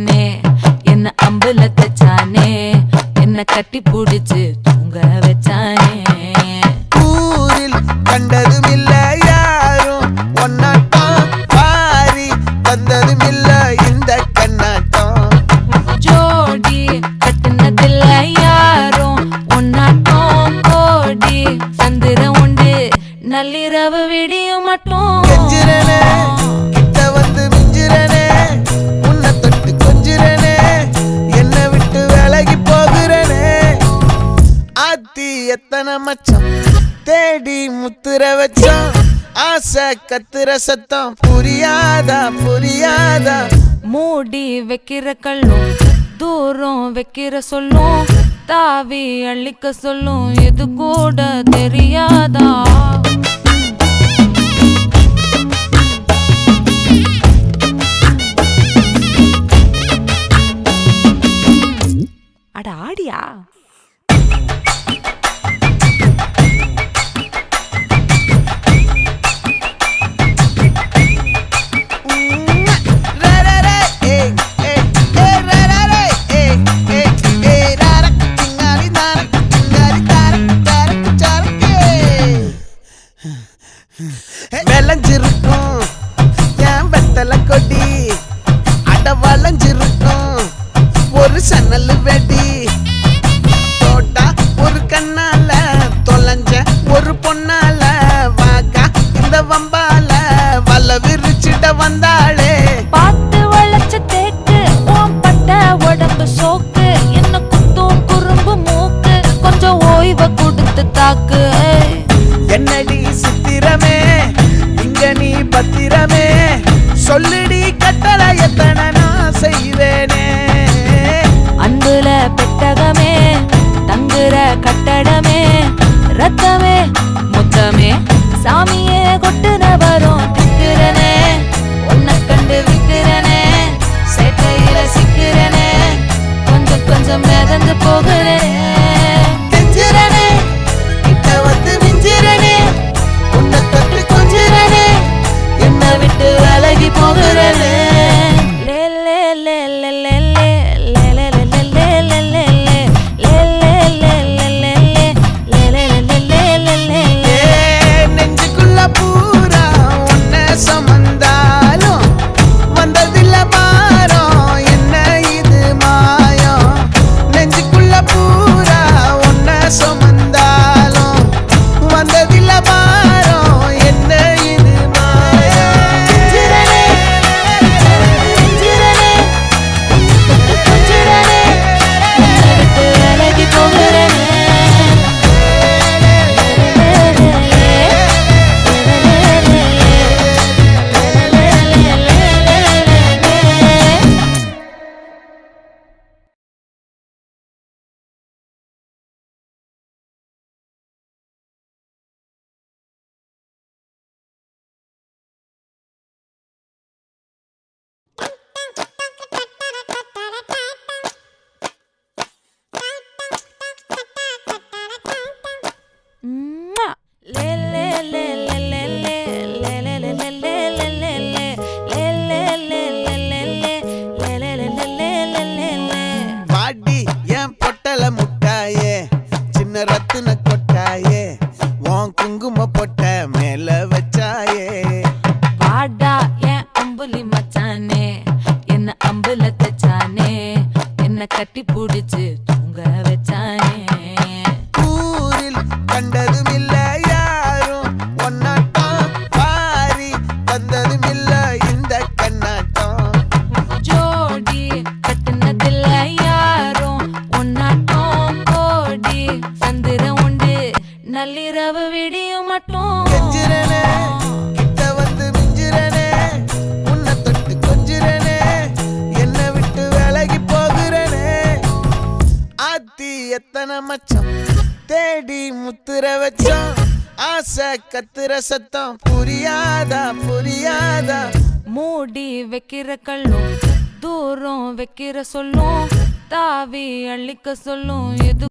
மச்சானே என்ன அம்புல தச்சானே என்ன கட்டி புடிச்சு தூங்க வச்சானே. ஊரில் கண்டதும் இல்ல யாரும் ஒன்னாட்டம் பாரி தந்ததும் இல்ல இந்த கண்ணாட்டம். ஜோடி கட்டுனதில்ல யாரும் ஒன்னாட்டம் கோடி சந்திரம் உண்டு நள்ளிரவு விடியும் மட்டும். கெஞ்சிரனே கிட்ட வந்து மிஞ்சிரனே உன்னை தொட்டு கொஞ்சிரனே என்னை விட்டு விலகி போகிறனே. ஆத்தி எத்தனை மச்சம் தேடி முத்துற வச்சோம் ஆசை கத்துற சத்தம் புரியாதா புரியாதா. மூடி வைக்கிற கல்லும் தூரம் வைக்கிற சொல்லும் தாவி அள்ளிக்க சொல்லும் இது கூட தெரியாதா. அட ஆடியா விளைஞ்சிருக்கும் என் வெத்தலை கொடி அட வளைஞ்சிருக்கும் ஒரு சன்னல் வெடி தோட்டா ஒரு கண்ணால தொலைஞ்ச ஒரு பொண்ணால வாக்கா இந்த வம்பால வல விரிச்சிட வந்தாளே. பார்த்து வளைச்ச தேக்கு ஓம் பட்ட உடம்பு சோக்கு என்ன குத்தும் குறும்பு மூக்கு கொஞ்சம் ஓய்வை கொடுத்து தாக்கு. என்னடி சித்திரமே இங்க நீ பத்திரமே சொல்லுடி கட்டளை எத்தனை நான் செய்வேனே. அன்புல பெட்டகமே தங்குற கட்டடமே ரத்தமே முத்தமே சாமியே கொட்டுன வரும் திக்கிறனே உன்னை கண்டு விக்கிறனே சேட்டையில சிக்கிறனே கொஞ்சம் கொஞ்சம் மிதந்து போகிறேன். கெஞ்சிரனே கிட்ட வந்து மிஞ்சிரனே உன்னை தொட்டு கொஞ்சிரனே என்னை விட்டு விலகி போகிறனே. லே லே லே லே லே லே லே லே லே லே லே லே லே லே லே லே லே லே லே. நெஞ்சுக்குள்ள பூரா உன்னை சுமந்தாலும் வந்ததில்ல பாரம் என்ன இது மாயம். நெஞ்சுக்குள்ள பூரா உன்னை சுமந்தாலும் வந்ததில்ல பாரம் என்ன இது மாயம். கொஞ்சிரனே கொஞ்சிரனே கொஞ்சிரனே என்னை விட்டு விலகி போகிறனே. பாடி என் பொட்டல முட்டாயே சின்ன ரத்தின கொட்டாயே உன் குங்கும பொட்ட மேல வச்சாயே. வாடா என் அம்புலி மச்சானே என்ன அம்புல தச்சானே என்ன கட்டி புடிச்சு தூங்க வச்சானே. ஊரில் கண்டதும் இல்ல யாரும் ஒன்னாட்டம் பாரி தந்ததும் இல்ல இந்த கண்ணாட்டம். ஜோடி கட்டுனதில்ல யாரும் ஒன்னாட்டம் கோடி சந்திரம் உண்டு நள்ளிரவு விடியும் மட்டும். கெஞ்சிரனே கிட்ட வந்து மிஞ்சிரனே உன்னை தொட்டு கொஞ்சிரனே என்னை விட்டு விலகி போகிறனே. ஆத்தி எத்தனை மச்சம் தேடி முத்துற வச்சோம் ஆசை கத்துற சத்தம் புரியாதா புரியாதா. மூடி வைக்கிற கல்லும் தூரம் வைக்கிற சொல்லும் தாவி அள்ளிக்க சொல்லும் இது